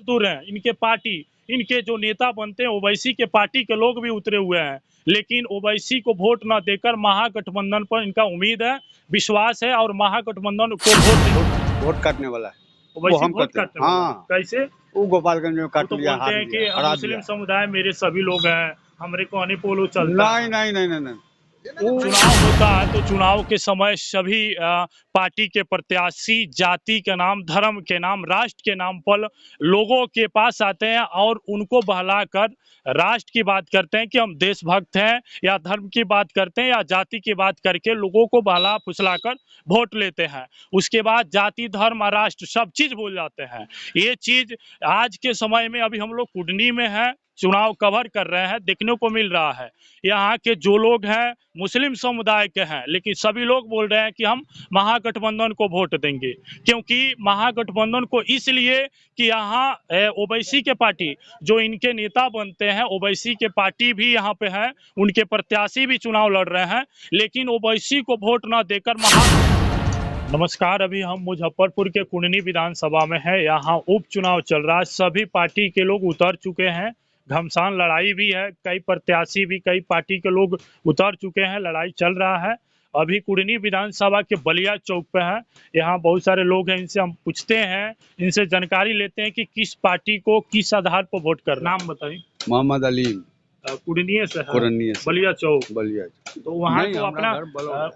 मजदूर हैं, इनके पार्टी, इनके जो नेता बनते हैं ओवैसी के पार्टी के लोग भी उतरे हुए हैं, लेकिन ओवैसी को वोट न देकर महागठबंधन पर इनका उम्मीद है, विश्वास है और महागठबंधन को वोट काटने वाला है। वो हम वोट काटने वाला है। कैसे? वो गोपालगंज में काट लिया, बोलते हैं कि मुस्लिम समुदाय मेरे सभी लोग हैं, हमारे को आने पोलो चलता है। नहीं। चुनाव होता है तो चुनाव के समय सभी पार्टी के प्रत्याशी जाति के नाम, धर्म के नाम, राष्ट्र के नाम पर लोगों के पास आते हैं और उनको बहलाकर राष्ट्र की बात करते हैं कि हम देशभक्त हैं, या धर्म की बात करते हैं या जाति की बात करके लोगों को बहला फुसलाकर वोट लेते हैं। उसके बाद जाति, धर्म और राष्ट्र सब चीज भूल जाते हैं। ये चीज आज के समय में अभी हम लोग कुडनी में है, चुनाव कवर कर रहे हैं, देखने को मिल रहा है। यहाँ के जो लोग हैं मुस्लिम समुदाय के हैं, लेकिन सभी लोग बोल रहे हैं कि हम महागठबंधन को वोट देंगे, क्योंकि महागठबंधन को इसलिए कि यहाँ ओवैसी के पार्टी जो इनके नेता बनते हैं, ओवैसी के पार्टी भी यहाँ पे है, उनके प्रत्याशी भी चुनाव लड़ रहे हैं, लेकिन ओवैसी को वोट ना देकर नमस्कार, अभी हम मुजफ्फरपुर के कुंडनी विधानसभा में है। यहाँ उपचुनाव चल रहा है, सभी पार्टी के लोग उतर चुके हैं, घमासान लड़ाई भी है, कई प्रत्याशी भी, कई पार्टी के लोग उतर चुके हैं, लड़ाई चल रहा है। अभी कुंडनी विधानसभा के बलिया चौक पे है, यहाँ बहुत सारे लोग हैं, इनसे हम पूछते हैं, इनसे जानकारी लेते हैं कि किस पार्टी को किस आधार पर वोट कर। नाम बताइए। मोहम्मद अलीम, कुंडनी से है, कुंडनी से, बलिया चौक। बलिया तो वहाँ तो अपना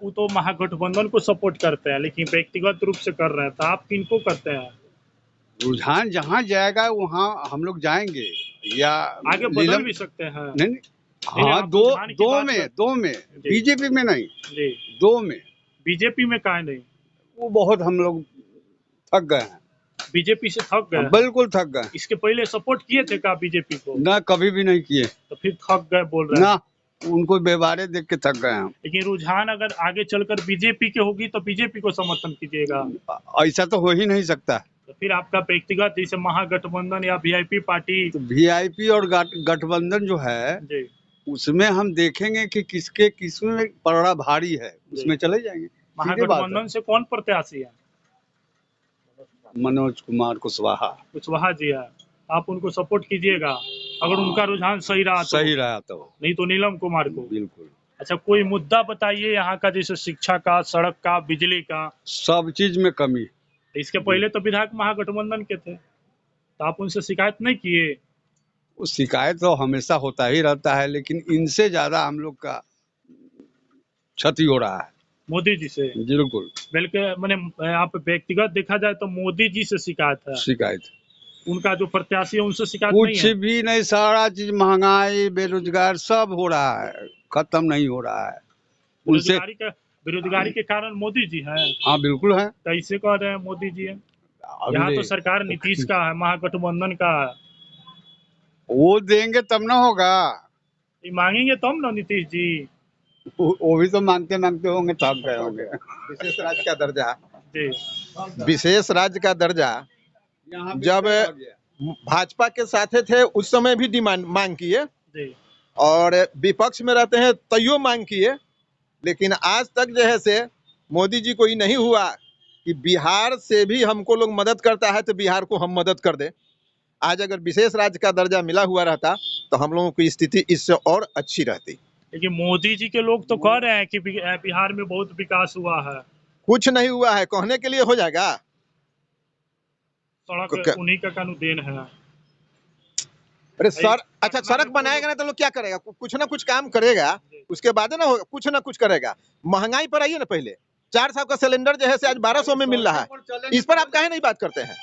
वो तो महागठबंधन को सपोर्ट करते हैं, लेकिन व्यक्तिगत रूप से कर रहे हैं, तो आप किनको करते हैं? रुझान जहाँ जाएगा वहाँ हम लोग जाएंगे, या आगे बदल भी सकते हैं। नहीं, हाँ, दो में बीजेपी में नहीं जी, दो में। बीजेपी में काहे नहीं? वो बहुत हम लोग थक गए हैं, बीजेपी से थक गए। बिल्कुल थक गए। इसके पहले सपोर्ट किए थे क्या बीजेपी को? ना, कभी भी नहीं किए। तो फिर थक गए बोल रहे हैं ना, उनको व्यवहार देख के थक गए हम। लेकिन रुझान अगर आगे चलकर बीजेपी के होगी तो बीजेपी को समर्थन कीजिएगा? ऐसा तो हो ही नहीं सकता। तो फिर आपका व्यक्तिगत जैसे महागठबंधन या वीआईपी पार्टी? तो वीआईपी और गठबंधन जो है जी, उसमें हम देखेंगे कि किसमें पलड़ा भारी है, उसमें चले जाएंगे। महागठबंधन से कौन प्रत्याशी है? मनोज कुमार कुशवाहा जी है, आप उनको सपोर्ट कीजिएगा अगर उनका रुझान सही रहा तो। नहीं तो नीलम कुमार को। बिल्कुल। अच्छा, कोई मुद्दा बताइए यहाँ का, जैसे शिक्षा का, सड़क का, बिजली का, सब चीज में कमी। इसके पहले तो विधायक महागठबंधन के थे, तो आप उनसे शिकायत नहीं किए? शिकायत तो हमेशा होता ही रहता है, लेकिन इनसे ज्यादा हम लोग का क्षति हो रहा है मोदी जी से। बिल्कुल। बल्कि मैंने आप व्यक्तिगत देखा जाए तो मोदी जी से शिकायत उनका जो प्रत्याशी है उनसे शिकायत नहीं है? कुछ भी नहीं, सारा चीज महंगाई, बेरोजगार सब हो रहा है, खत्म नहीं हो रहा है। उनसे बेरोजगारी के कारण मोदी जी हैं? हाँ बिल्कुल है। कैसे कह रहे हैं मोदी जी है? यहाँ तो सरकार नीतीश का है, महागठबंधन का है। वो देंगे तब ना होगा, मांगेंगे तब ना नीतीश जी। वो भी तो मांगते होंगे, थक गए होंगे। विशेष राज्य का दर्जा जी, विशेष राज्य का दर्जा जब भाजपा के साथ थे उस समय भी डिमांड मांग किए, और विपक्ष में रहते हैं तैयो मांग किए, लेकिन आज तक जो है से मोदी जी को ये नहीं हुआ कि बिहार से भी हमको लोग मदद करता है तो बिहार को हम मदद कर दे। आज अगर विशेष राज्य का दर्जा मिला हुआ रहता तो हम लोगों की स्थिति इससे और अच्छी रहती। लेकिन मोदी जी के लोग तो कह रहे हैं कि बिहार में बहुत विकास हुआ है। कुछ नहीं हुआ है, कहने के लिए हो जाएगा? सड़क उन्हीं का कानून है। अरे सर, अच्छा सड़क बनाएगा ना तो लोग क्या करेगा? कुछ ना कुछ काम करेगा, उसके बाद ना होगा, कुछ ना कुछ करेगा। महंगाई पर आइए ना, पहले 400 का सिलेंडर जो है से आज 1200 में मिल रहा है, इस पर आप काहे नहीं बात करते हैं?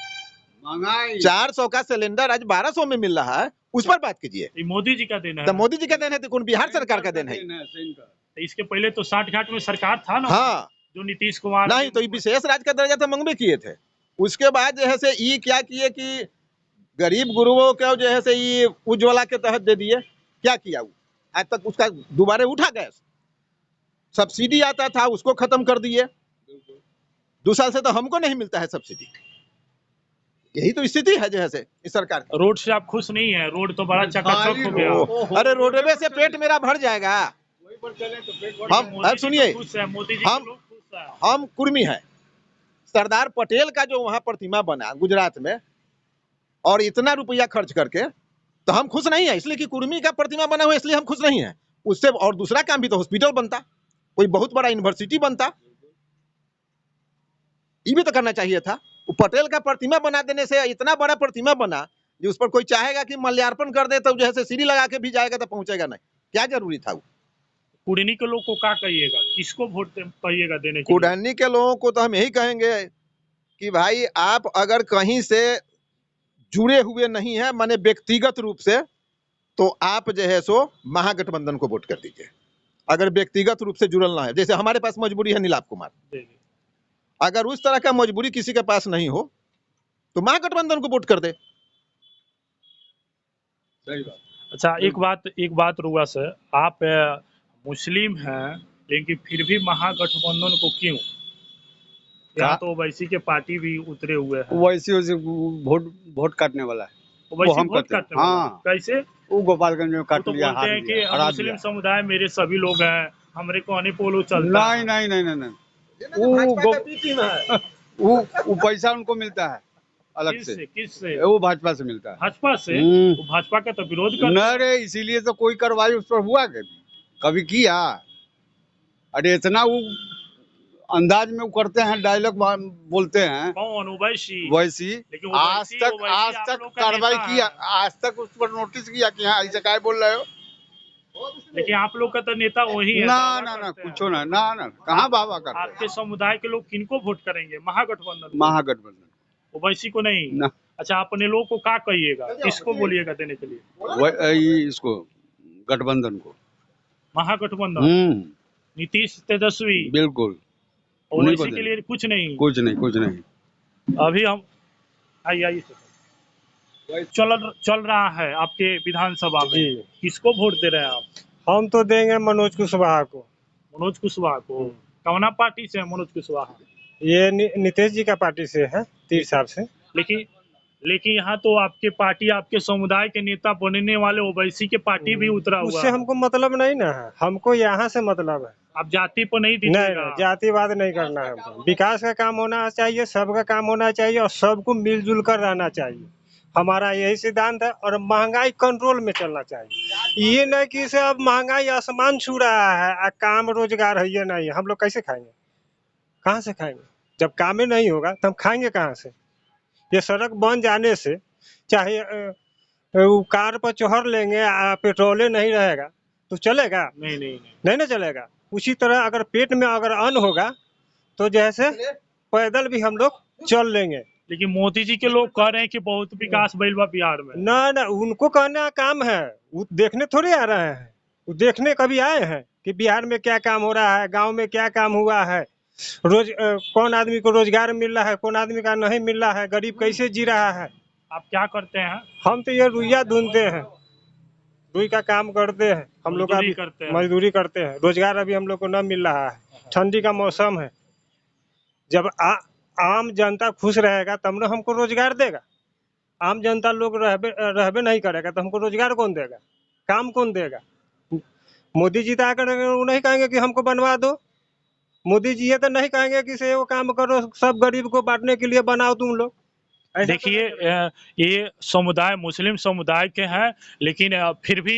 महंगाई 400 का सिलेंडर आज 1200 में मिल रहा है, उस पर बात कीजिए। मोदी जी का देन है। तो मोदी जी का देन है तो कौन बिहार सरकार का देन है? इसके पहले तो 60 घाट में सरकार था ना। हाँ, जो नीतीश कुमार नहीं तो विशेष राज्य का दर्जा तो मंगवे किए थे। उसके बाद जो है से ये क्या किए कि गरीब गुरुओं को जो है से ये उज्ज्वला के तहत दे दिए। क्या किया वो? आज तक उसका दोबारा उठा गैस, सब्सिडी आता था उसको खत्म कर दिए। 2 साल से तो हमको नहीं मिलता है सब्सिडी। यही तो स्थिति है जो है से इस सरकार की। रोड से आप खुश नहीं है? रोड तो बड़ा चकाचक हो गया। अरे रोडवे से पेट मेरा भर जाएगा। हम सुनिए, हम कुर्मी है। सरदार पटेल का जो वहां प्रतिमा बना गुजरात में, और इतना रुपया खर्च करके, तो हम खुश नहीं है। इसलिए कि कुर्मी का प्रतिमा बना हुआ है इसलिए हम खुश नहीं है। उससे और दूसरा काम भी तो हॉस्पिटल बनता, कोई बहुत बड़ा यूनिवर्सिटी बनता, ये भी तो करना चाहिए था। वो पटेल का प्रतिमा बना देने से इतना बड़ा प्रतिमा बना कि उस पर कोई चाहेगा कि माल्यार्पण कर दे तो जैसे सीढ़ी लगा के भी जाएगा तो पहुंचेगा नहीं। क्या जरूरी था वो? कुड़नी के लोग को क्या कहिएगा, किसको वोट कहिएगा देने के लिए? कुडहनी के लोगों को तो हम यही कहेंगे कि भाई आप अगर कहीं से जुड़े हुए नहीं है माने व्यक्तिगत रूप से, तो आप जो है सो महागठबंधन को वोट कर दीजिए। अगर व्यक्तिगत रूप से जुड़ल ना है, जैसे हमारे पास मजबूरी है नीलाभ कुमार, जी, जी। अगर उस तरह का मजबूरी किसी के पास नहीं हो तो महागठबंधन को वोट कर दे। अच्छा, एक बात रुआ सर, आप मुस्लिम हैं लेकिन फिर भी महागठबंधन को क्यों? यहाँ तो ओवैसी के पार्टी भी उतरे हुए हैं। वैसे वैसे वोट वोट काटने वाला है, ओवैसी हम वोट करते हैं। काटने वाला है। हाँ। कैसे? वो गोपालगंज में वो काट तो लिया, बोलते हार हैं कि लिया, हरा मुस्लिम दिया। समुदाय मेरे सभी लोग हैं, हमरे कहने पे वो लोग चलता नहीं है। नहीं नहीं नहीं नहीं, भाजपा का बी टीम है। वो पैसा उनको मिलता है अलग से, किससे? वो भाजपा से मिलता है। भाजपा से? वो भाजपा का तो विरोध करते न हैं। रे, इसीलिए तो कोई कार्रवाई उस पर हुआ कभी किया? अरे इतना वो अंदाज में वो करते हैं, डायलॉग बोलते हैं कौन? ओवैसी? वैसी। लेकिन आज ओवैसी आप तक लोग का कार्रवाई नेता किया, है। आज तक उस पर नोटिस किया कि हाँ ऐसे काय बोल रहे हो? लेकिन आप लोग का तो नेता वही है। ना दावा ना ना, करते हैं। कुछ ना ना ना, कहाँ बाबा करते आपके हैं? समुदाय के लोग किनको वोट करेंगे? महागठबंधन को? महागठबंधन ओवैसी को नहीं? ना, अच्छा, अपने लोग को क्या कहिएगा, किसको बोलिएगा देने के लिए? इसको गठबंधन को। महागठबंधन नीतीश तेजस्वी, बिल्कुल उन्हीं को ओवैसी के देना। लिए कुछ नहीं? कुछ नहीं। अभी हम आइए चल रहा है आपके विधानसभा में, किसको वोट दे रहे हैं आप? हम तो देंगे मनोज कुशवाहा को। मनोज कुशवाहा को? कौना पार्टी से है मनोज कुशवाहा? ये नीतीश जी का पार्टी से है, 30 साल से। लेकिन यहाँ तो आपके पार्टी, आपके समुदाय के नेता बनने वाले ओवैसी के पार्टी भी उतरा हुआ उससे है। हमको मतलब नहीं ना है, हमको यहाँ से मतलब है। आप जाति पर नहीं नहीं दीजिएगा? नहीं, जातिवाद नहीं करना है हमको। विकास का काम होना चाहिए, सबका काम होना चाहिए और सबको मिलजुल कर रहना चाहिए। हमारा यही सिद्धांत है। और महंगाई कंट्रोल में चलना चाहिए। ये नहीं कि इसे अब महंगाई आसमान छू रहा है और काम रोजगार है ये नहीं है। हम लोग कैसे खाएंगे, कहाँ से खाएंगे? जब काम ही नहीं होगा तो हम खाएंगे कहाँ से? ये सड़क बन जाने से चाहे वो कार पर चढ़ लेंगे, पेट्रोल नहीं रहेगा तो चलेगा? नहीं ना चलेगा। उसी तरह अगर पेट में अगर अन्न होगा तो जैसे पैदल भी हम लोग चल लेंगे। लेकिन मोदी जी के लोग कह रहे हैं कि बहुत विकास भइल बा बिहार में। ना ना, उनको कहने का काम है, वो देखने थोड़े आ रहे हैं। वो देखने कभी आए हैं कि बिहार में क्या काम हो रहा है, गांव में क्या काम हुआ है, कौन आदमी को रोजगार मिल रहा है, कौन आदमी का नहीं मिल रहा है, गरीब कैसे जी रहा है? आप क्या करते हैं? हम तो ये रुइया ढूंढते हैं, रुई का काम करते हैं हम लोग। मजदूरी करते हैं। रोजगार अभी हम लोग को न मिल रहा है। ठंडी का मौसम है, जब आम जनता खुश रहेगा तब न हमको रोजगार देगा। आम जनता लोग रहबे नहीं करेगा तो हमको रोजगार कौन देगा, काम कौन देगा? मोदी जी तो आकर नहीं कहेंगे कि हमको बनवा दो। मोदी जी ये तो नहीं कहेंगे कि से वो काम करो, सब गरीब को बांटने के लिए बनाओ तुम लोग। देखिए, ये समुदाय मुस्लिम समुदाय के हैं, लेकिन फिर भी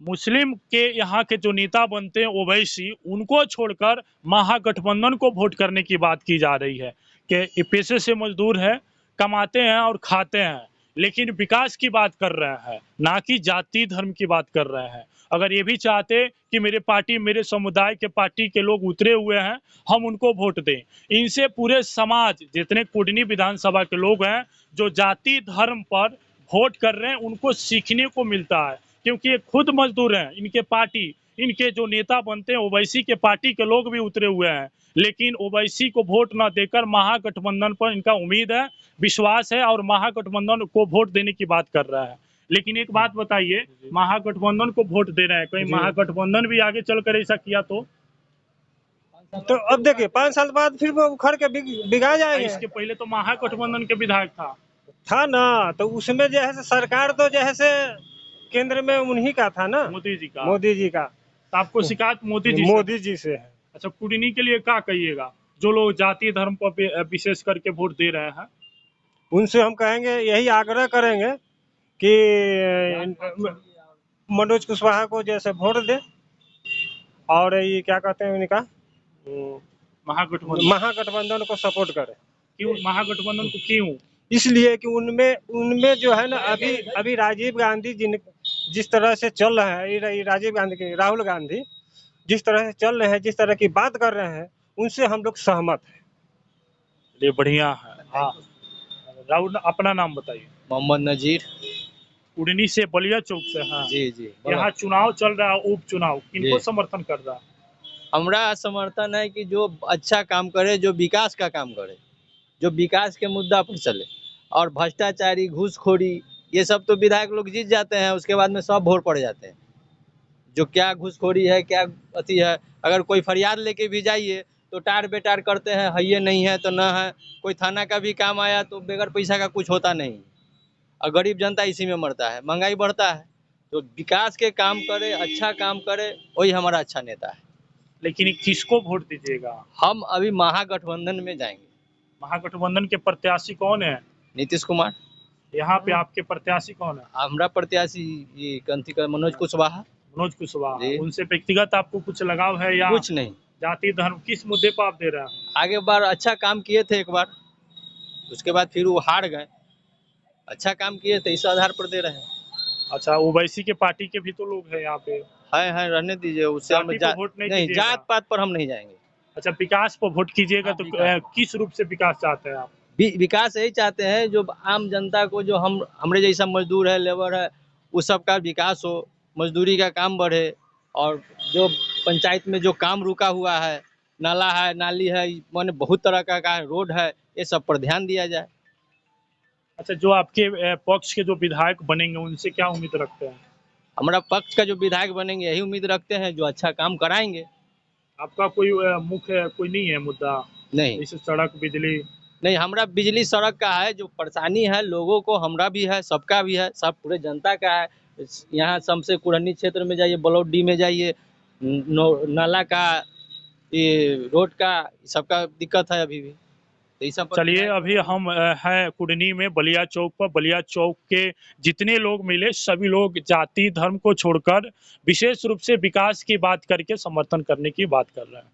मुस्लिम के यहाँ के जो नेता बनते हैं ओवैसी, उनको छोड़कर महागठबंधन को वोट करने की बात की जा रही है कि पेशे से मजदूर है, कमाते हैं और खाते हैं, लेकिन विकास की बात कर रहे हैं, ना कि जाति धर्म की बात कर रहे हैं। अगर ये भी चाहते कि मेरे पार्टी, मेरे समुदाय के पार्टी के लोग उतरे हुए हैं, हम उनको वोट दें, इनसे पूरे समाज, जितने कुडनी विधानसभा के लोग हैं जो जाति धर्म पर वोट कर रहे हैं, उनको सीखने को मिलता है, क्योंकि ये खुद मजदूर हैं। इनके पार्टी, इनके जो नेता बनते हैं ओवैसी के पार्टी के लोग भी उतरे हुए हैं, लेकिन ओवैसी को वोट न देकर महागठबंधन पर इनका उम्मीद है, विश्वास है और महागठबंधन को वोट देने की बात कर रहा है। लेकिन एक बात बताइए, महागठबंधन को वोट दे रहे हैं, कहीं महागठबंधन भी आगे चलकर ऐसा किया तो अब देखिए 5 साल बाद फिर वो उखड़ के बिगा जाएंगे। इसके पहले तो महागठबंधन के विधायक था ना, तो उसमें जो है सरकार तो जो है केंद्र में उन्हीं का था ना, मोदी जी का। तो आपको शिकायत मोदी जी से है। अच्छा, कुडनी के लिए क्या कहिएगा, जो लोग जाति धर्म पर विशेष करके वोट दे रहे हैं? उनसे हम कहेंगे, यही आग्रह करेंगे कि मनोज कुशवाहा को जैसे वोट दे, और ये क्या कहते हैं उनका महागठबंधन को सपोर्ट करे। क्यों महागठबंधन को, क्यों? इसलिए कि उनमें जो है ना, अभी राजीव गांधी जिस तरह से चल रहे हैं, ये राजीव गांधी के राहुल गांधी जिस तरह से चल रहे हैं, जिस तरह की बात कर रहे हैं, उनसे हम लोग सहमत हैं। ये बढ़िया है। हाँ, राहुल, अपना नाम बताइए। मोहम्मद नजीर। कुड़नी से, बलिया चौक से। हाँ जी जी। यहाँ चुनाव चल रहा है, उपचुनाव, किनको जी। समर्थन कर रहा है? हमारा समर्थन है कि जो अच्छा काम करे, जो विकास का काम करे, जो विकास के मुद्दा पर चले, और भ्रष्टाचारी, घूसखोरी, ये सब तो विधायक लोग जीत जाते हैं, उसके बाद में सब भोर पड़ जाते हैं। जो क्या घूसखोरी है, क्या अति है, अगर कोई फरियाद लेके भी जाइए तो टार बेटार करते हैं, है ये नहीं है तो न है। कोई थाना का भी काम आया तो बगैर पैसा का कुछ होता नहीं, और गरीब जनता इसी में मरता है, महंगाई बढ़ता है। तो विकास के काम करे, अच्छा काम करे, वही हमारा अच्छा नेता है। लेकिन किसको वोट दीजिएगा? हम अभी महागठबंधन में जाएंगे। महागठबंधन के प्रत्याशी कौन है? नीतीश कुमार। यहाँ पे आपके प्रत्याशी कौन है? हमारा प्रत्याशी ये कंथी का मनोज कुशवाहा। मनोज कुशवाहा। जी। उनसे व्यक्तिगत आपको कुछ लगाव है या कुछ नहीं। जाति धर्म, किस मुद्दे पर आप दे रहे हैं? आगे बार अच्छा काम किए थे एक बार, उसके बाद फिर वो हार गए। अच्छा काम किए थे, इस आधार पर दे रहे हैं। अच्छा, ओवैसी के पार्टी के भी तो लोग हैं यहाँ पे। है रहने दीजिए, उससे हम जाति पे वोट नहीं नहीं, दीजिएगा? जात पात पर हम नहीं जाएंगे। अच्छा, विकास पर वोट कीजिएगा तो किस रूप से विकास चाहते हैं आप? विकास यही चाहते हैं, जो आम जनता को, जो हमरे जैसा मजदूर है, लेबर है, उस सब का विकास हो, मजदूरी का काम बढ़े, और जो पंचायत में जो काम रुका हुआ है, नाला है, नाली है, माने बहुत तरह का रोड है, ये सब पर ध्यान दिया जाए। अच्छा, जो आपके पक्ष के जो विधायक बनेंगे उनसे क्या उम्मीद रखते हैं? हमारा पक्ष का जो विधायक बनेंगे यही उम्मीद रखते हैं, जो अच्छा काम कराएंगे। आपका कोई मुख्य कोई नहीं है मुद्दा? नहीं जैसे सड़क, बिजली? नहीं, हमारा बिजली सड़क का है, जो परेशानी है लोगों को, हमरा भी है, सबका भी है, सब पूरे जनता का है। यहाँ सबसे कुरहनी क्षेत्र में जाइए, ब्लॉक डी में जाइए, नाला का, ये रोड का, सबका दिक्कत है अभी भी। चलिए, अभी हम हैं कुड़नी में, बलिया चौक पर। बलिया चौक के जितने लोग मिले, सभी लोग जाति धर्म को छोड़कर विशेष रूप से विकास की बात करके समर्थन करने की बात कर रहे हैं।